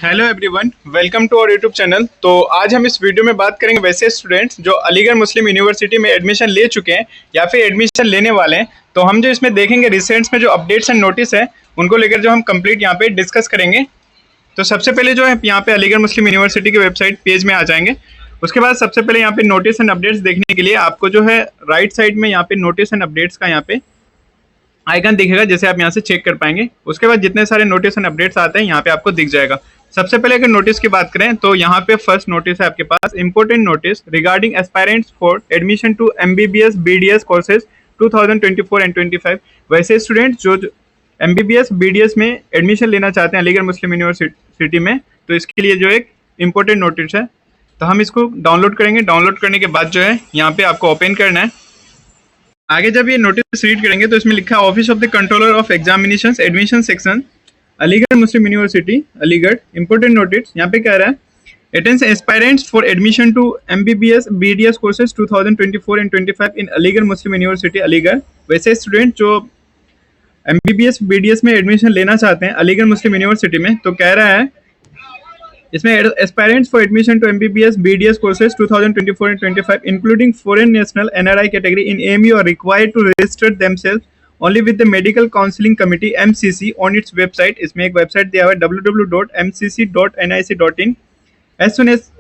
Hello everyone, welcome to our YouTube channel. तो आज हम इस वीडियो में बात करेंगे वैसे स्टूडेंट्स जो अलीगढ़ मुस्लिम यूनिवर्सिटी में एडमिशन ले चुके हैं या फिर एडमिशन लेने वाले हैं। तो हम जो इसमें देखेंगे रिसेंट्स में जो अपडेट्स एंड नोटिस है उनको लेकर जो हम कंप्लीट यहाँ पे डिस्कस करेंगे। तो सबसे पहले जो है यहाँ पे अलीगढ़ मुस्लिम यूनिवर्सिटी की वेबसाइट पेज में आ जाएंगे। उसके बाद सबसे पहले यहाँ पे नोटिस एंड अपडेट्स देखने के लिए आपको जो है राइट साइड में यहाँ पे नोटिस एंड अपडेट्स का यहाँ पे आइकन दिखेगा, जैसे आप यहाँ से चेक कर पाएंगे। उसके बाद जितने सारे नोटिस एंड अपडेट्स आते हैं यहाँ पे आपको दिख जाएगा। सबसे पहले अगर नोटिस की बात करें तो यहाँ पे फर्स्ट नोटिस है आपके पास, important notice regarding aspirants for admission to MBBS BDS courses 2024 and 25। वैसे स्टूडेंट जो MBBS BDS में एडमिशन लेना चाहते हैं अलीगढ़ मुस्लिम यूनिवर्सिटी में, तो इसके लिए जो एक इंपॉर्टेंट नोटिस है, तो हम इसको डाउनलोड करेंगे। डाउनलोड करने के बाद जो है यहाँ पे आपको ओपन करना है। आगे जब ये नोटिस रीड करेंगे तो इसमें लिखा है office of the controller of examinations admission section Aligarh Muslim University Aligarh. Important notice यहाँ पे कह रहा है attends aspirants for admission to MBBS BDS courses 2024 and 25 in Aligarh Muslim University Aligarh. वैसे स्टूडेंट जो MBBS BDS में एडमिशन लेना चाहते हैं अलीगढ़ मुस्लिम यूनिवर्सिटी में, तो कह रहा है इसमें aspirants for admission to MBBS BDS courses 2024 and 25 including foreign national NRI category in AMU are required to register themselves only with the medical counseling committee MCC on its website। इसमें एक website दिया हुआ है www.mcc.nic.in। as soon as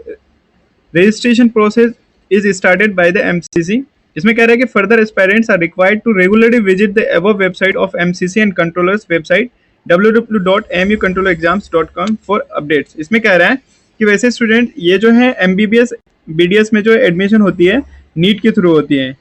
registration process is started by the MCC। इसमें कह रहा है कि further aspirants are required to regularly visit the above website of MCC and controllers website www.amucontrolexams.com for updates. इसमें कह रहा है कि वैसे स्टूडेंट ये जो है MBBS BDS में जो एडमिशन होती है नीट के थ्रू होती है,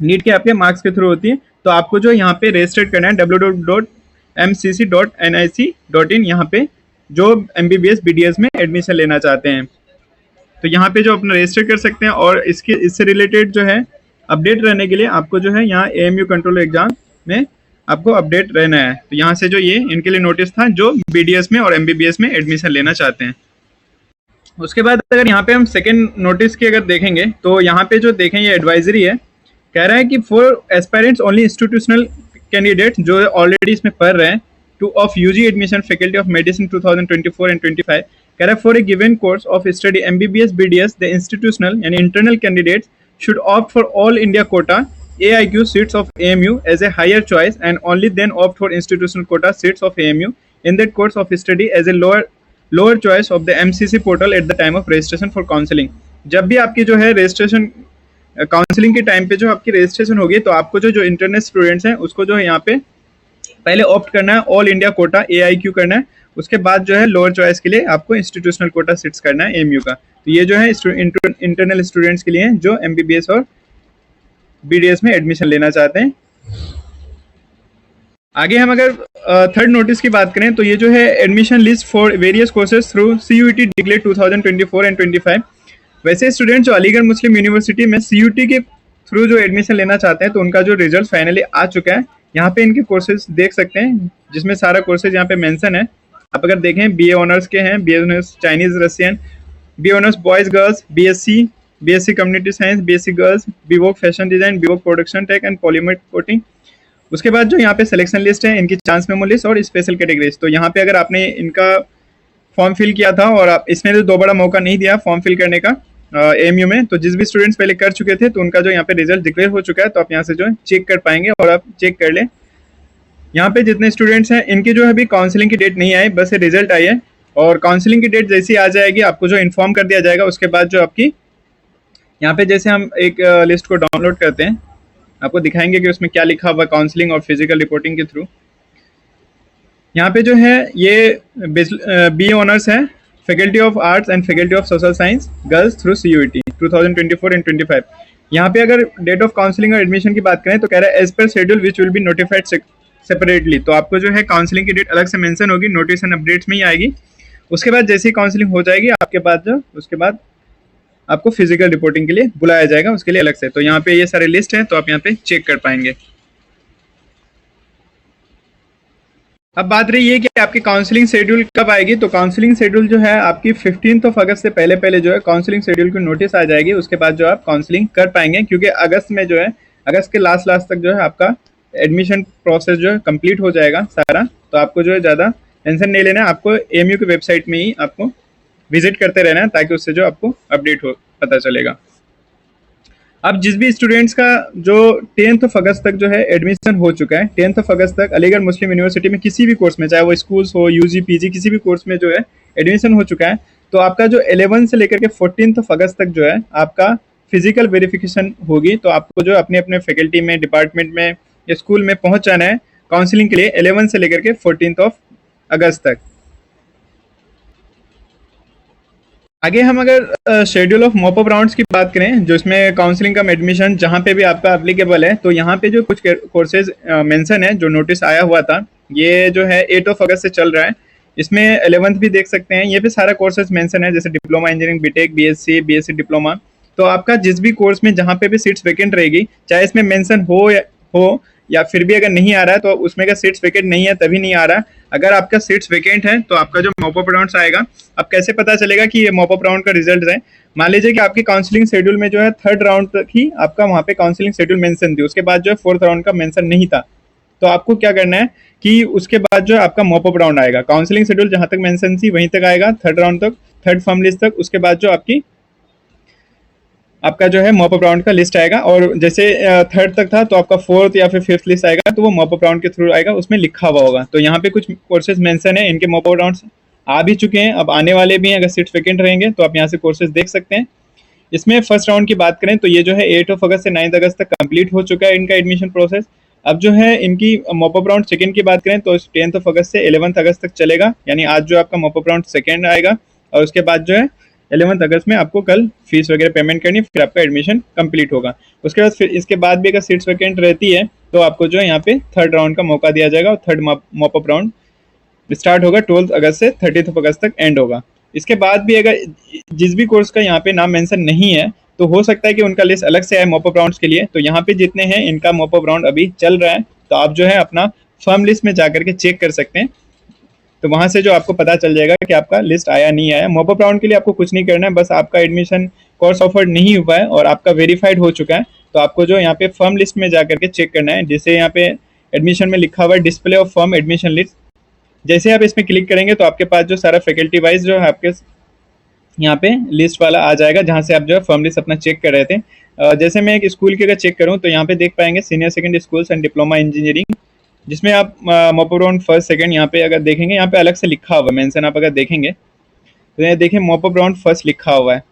नीट के आपके मार्क्स के थ्रू होती है। तो आपको जो यहाँ पे रजिस्टर करना है www.mcc.nic.in, यहाँ पे जो MBBS BDS में एडमिशन लेना चाहते हैं, तो यहाँ पे जो अपना रजिस्टर कर सकते हैं। और इससे रिलेटेड जो है अपडेट रहने के लिए आपको जो है यहाँ AMU कंट्रोल एग्जाम में आपको अपडेट रहना है। तो यहाँ से जो ये इनके लिए नोटिस था जो BDS में और MBBS में एडमिशन लेना चाहते हैं। उसके बाद अगर यहाँ पे हम सेकंड नोटिस की अगर देखेंगे तो यहाँ पे जो देखें ये एडवाइजरी है, कह रहा है कि for aspirants only institutional candidate जो ऑलरेडी इसमें पढ़ रहे हैं to of UG admission faculty of medicine 2024 and 25, कह रहा है for a given course of study MBBS BDS the institutional यानी internal candidates should opt for all India quota AIQ seats of AMU as a higher choice and only then opt for institutional quota seats of AMU in that course of study as a lower choice of the MCC portal at the time of registration for counseling। जब भी आपकी जो है registration counselling के time पे जो आपकी registration होगी तो आपको जो इंटरनेट स्टूडेंट्स हैं उसको जो है यहाँ पे पहले ऑप्ट करना है ऑल इंडिया कोटा AIQ करना है। उसके बाद जो है लोअर चॉइस के लिए आपको इंस्टीट्यूशनल कोटा सीट्स करना है AMU का। तो ये जो है इंटरनल स्टूडेंट्स के लिए है जो MBBS और BDS में एडमिशन लेना चाहते हैं। आगे हम अगर थर्ड नोटिस की बात करें तो ये जो है admission list for various courses through CUET declare 2024 and 25। वैसे स्टूडेंट जो अलीगढ़ मुस्लिम यूनिवर्सिटी में CUET के थ्रू जो एडमिशन लेना चाहते हैं तो उनका जो रिजल्ट फाइनली आ चुका है। यहाँ पे इनके कोर्सेज देख सकते हैं जिसमें सारा कोर्सेज यहाँ पे मेंशन है। आप अगर देखें BA ऑनर्स के हैं, BA honours Chinese Russian, BA honours boys girls, BSc community science, BSc girls, BVOC fashion design, BVOC production tech and polymer coating. उसके बाद जो यहाँ पे सिलेक्शन लिस्ट है, इनकी चांस मेमो लिस्ट और स्पेशल कैटेगरीज। तो यहाँ पे अगर आपने इनका फॉर्म फिल किया था और आप इसमें तो दोबारा मौका नहीं दिया फॉर्म फिल करने का AMU में, तो जिस भी स्टूडेंट्स पहले कर चुके थे तो उनका जो यहाँ पे रिजल्ट डिक्लेयर हो चुका है, तो आप यहाँ से जो है चेक कर पाएंगे और आप चेक कर लें। यहाँ पे जितने स्टूडेंट्स हैं इनकी जो है अभी काउंसलिंग की डेट नहीं आई, बस रिजल्ट आई है। और काउंसलिंग की डेट जैसी आ जाएगी आपको जो इन्फॉर्म कर दिया जाएगा। उसके बाद जो आपकी यहाँ पे जैसे हम एक लिस्ट को डाउनलोड करते हैं, आपको दिखाएंगे कि उसमें क्या लिखा हुआ काउंसलिंग और फिजिकल रिपोर्टिंग के थ्रू। यहाँ पे जो है ये BA ऑनर्स है faculty of arts and faculty of social science girls through CUET 2024 and 25। यहाँ पे अगर डेट ऑफ काउंसलिंग और एडमिशन की बात करें तो कह रहा है as per schedule which will be notified separately. तो आपको जो है काउंसलिंग की डेट अलग से मेंशन होगी, नोटिस एंड अपडेट्स में ही आएगी। उसके बाद जैसे ही काउंसलिंग हो जाएगी आपके पास जो उसके बाद आपको फिजिकल रिपोर्टिंग के लिए बुलाया जाएगा, उसके लिए अलग से। तो यहाँ पे ये सारे लिस्ट है, तो आप यहाँ पे चेक कर पाएंगे। अब बात रही है कि आपकी काउंसलिंग शेड्यूल कब आएगी। तो काउंसलिंग शेड्यूल जो है आपकी 15 अगस्त से पहले पहले जो है काउंसलिंग शेड्यूल की नोटिस आ जाएगी। उसके बाद जो आप काउंसलिंग कर पाएंगे, क्योंकि अगस्त में जो है अगस्त के लास्ट तक जो है आपका एडमिशन प्रोसेस जो है कंप्लीट हो जाएगा सारा। तो आपको जो है ज़्यादा टेंशन नहीं लेना है, आपको एएमयू की वेबसाइट में ही आपको विजिट करते रहना है, ताकि उससे जो आपको अपडेट हो पता चलेगा। अब जिस भी स्टूडेंट्स का जो 10th ऑफ अगस्त तक जो है एडमिशन हो चुका है, 10th ऑफ अगस्त तक अलीगढ़ मुस्लिम यूनिवर्सिटी में किसी भी कोर्स में, चाहे वो स्कूल्स हो, यूजी पीजी, किसी भी कोर्स में जो है एडमिशन हो चुका है, तो आपका जो 11 से लेकर के 14th ऑफ अगस्त तक जो है आपका फिजिकल वेरिफिकेशन होगी। तो आपको जो अपने अपने फैकल्टी में, डिपार्टमेंट में या स्कूल में पहुंच जाना है काउंसलिंग के लिए 11 से लेकर के 14th ऑफ अगस्त तक। आगे हम अगर शेड्यूल ऑफ मॉपअप राउंड्स की बात करें, जो इसमें काउंसलिंग कम एडमिशन जहाँ पे भी आपका एप्लीकेबल है, तो यहाँ पे जो कुछ कोर्सेज मेंशन है, जो नोटिस आया हुआ था, ये जो है 8 ऑफ अगस्त से चल रहा है। इसमें 11th भी देख सकते हैं, ये पे सारा कोर्सेज मेंशन है, जैसे diploma engineering, BTech, BSc diploma. तो आपका जिस भी कोर्स में जहाँ पे भी सीट्स वैकेंट रहेगी, चाहे इसमें मेंशन हो या फिर भी अगर नहीं आ रहा है तो उसमें का सीट्स वैकेंट नहीं है तभी नहीं आ रहा है। अगर आपका सीट्स वैकेंट है तो आपका जो मॉपअप राउंड्स आएगा, अब कैसे पता चलेगा कि ये मॉपअप राउंड का रिजल्ट है? मान लीजिए कि आपकी काउंसलिंग शेड्यूल में जो है 3rd राउंड तक ही आपका वहाँ पे काउंसलिंग शेड्यूल मेंशन थी, उसके बाद जो है 4th राउंड का मेंशन नहीं था। तो आपको क्या करना है कि उसके बाद जो है आपका मॉपअप राउंड आएगा, काउंसलिंग शेड्यूल जहाँ तक मेंशन थी वहीं तक आएगा, 3rd राउंड तक, 3rd फॉर्म लिस्ट तक। उसके बाद जो आपका जो है मॉपअप राउंड का लिस्ट आएगा, और जैसे 3rd तक था तो आपका 4th या फिर 5th लिस्ट आएगा, तो वो मॉपअप राउंड के थ्रू आएगा, उसमें लिखा हुआ होगा। तो यहाँ पे कुछ कोर्सेज मेंशन है, इनके मॉपअप राउंड्स आ भी चुके हैं, अब आने वाले भी हैं। अगर सीट्स वैकेंट रहेंगे तो आप यहाँ से कोर्सेज देख सकते हैं। इसमें फर्स्ट राउंड की बात करें तो ये जो है 8 ऑफ अगस्त से 9 अगस्त तक कंप्लीट हो चुका है इनका एडमिशन प्रोसेस। अब जो है इनकी मॉपअप राउंड सेकंड की बात करें तो 10th ऑफ अगस्त से 11th अगस्त तक चलेगा, यानी आज जो आपका मॉपअप राउंड सेकंड आएगा, और उसके बाद जो है 11th अगस्त में आपको कल फीस वगैरह पेमेंट करनी, फिर आपका एडमिशन कंप्लीट होगा। उसके बाद फिर इसके बाद भी अगर सीट्स वैकेंट रहती है तो आपको जो है यहाँ पे 3rd राउंड का मौका दिया जाएगा, और 3rd मॉपअप राउंड स्टार्ट होगा 12th अगस्त से 30th अगस्त तक एंड होगा। इसके बाद भी अगर जिस भी कोर्स का यहाँ पे नाम मेंशन नहीं है तो हो सकता है कि उनका लिस्ट अलग से आए मॉपअप राउंड्स के लिए। तो यहाँ पे जितने हैं इनका मॉपअप राउंड अभी चल रहा है, तो आप जो है अपना फर्म लिस्ट में जाकर के चेक कर सकते हैं, तो वहां से जो आपको पता चल जाएगा कि आपका लिस्ट आया नहीं आया। मॉपअप राउंड के लिए आपको कुछ नहीं करना है, बस आपका एडमिशन कोर्स ऑफर्ड नहीं हुआ है और आपका वेरीफाइड हो चुका है, तो आपको जो यहाँ पे फर्म लिस्ट में जाकर के चेक करना है, जिसे यहाँ पे एडमिशन में लिखा हुआ है display of firm admission list. जैसे आप इसमें क्लिक करेंगे तो आपके पास जो सारा फैकल्टी वाइज जो है आपके यहाँ पे लिस्ट वाला आ जाएगा, जहाँ से आप जो है फर्म लिस्ट अपना चेक कर रहे थे। जैसे मैं एक स्कूल की अगर चेक करूँ तो यहाँ पे देख पाएंगे senior secondary schools and diploma engineering, जिसमें आप मॉपअप राउंड फर्स्ट सेकंड यहाँ पे अगर देखेंगे, यहाँ पे अलग से लिखा हुआ मेंशन, आप अगर देखेंगे तो ये देखिए मॉपअप राउंड फर्स्ट लिखा हुआ है।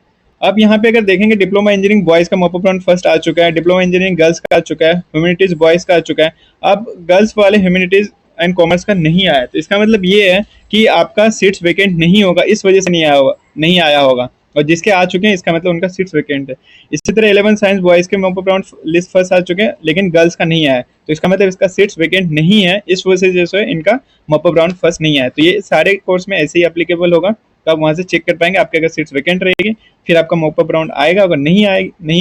अब यहाँ पे अगर देखेंगे डिप्लोमा इंजीनियरिंग बॉयज़ का मॉपअप राउंड फर्स्ट आ चुका है, डिप्लोमा इंजीनियरिंग गर्ल्स का आ चुका है, ह्यूमैनिटीज़ बॉयज़ का आ चुका है। अब गर्ल्स वाले ह्यूमैनिटीज़ एंड कॉमर्स का नहीं आया, तो इसका मतलब ये है कि आपका सीट्स वैकेंट नहीं होगा, इस वजह से नहीं आया होगा, और जिसके आ चुके हैं इसका मतलब उनका सीट्स वैकेंट है। इसी तरह 11 साइंस बॉयज़ के मॉपअप राउंड लिस्ट फर्स्ट आ चुके हैं, लेकिन गर्ल्स का नहीं आया, तो इसका मतलब इसका सीट्स वैकेंट नहीं है, इस वजह से इनका मॉपअप राउंड फर्स्ट नहीं आया। तो ये सारे कोर्स में ऐसे ही एप्लीकेबल होगा, तो आप वहाँ से चेक कर पाएंगे आपके अगर सीट्स वैकेंट रहेगी, फिर आपका मॉपअप राउंड आएगा, अगर नहीं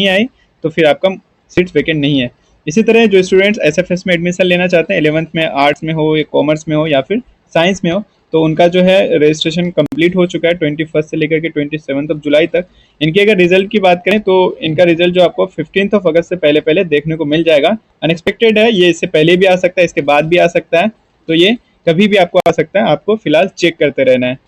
आई तो फिर आपका सीट्स वैकेंट नहीं है। इसी तरह जो स्टूडेंट्स एसएफएस में एडमिशन लेना चाहते हैं, 11th में आर्ट्स में हो या कॉमर्स में हो या फिर साइंस में हो, तो उनका जो है रजिस्ट्रेशन कंप्लीट हो चुका है 21 से लेकर के 27 जुलाई तक। इनके अगर रिजल्ट की बात करें तो इनका रिजल्ट जो आपको 15 अगस्त से पहले पहले देखने को मिल जाएगा। अनएक्सपेक्टेड है, ये इससे पहले भी आ सकता है, इसके बाद भी आ सकता है, तो ये कभी भी आपको आ सकता है, आपको फिलहाल चेक करते रहना है।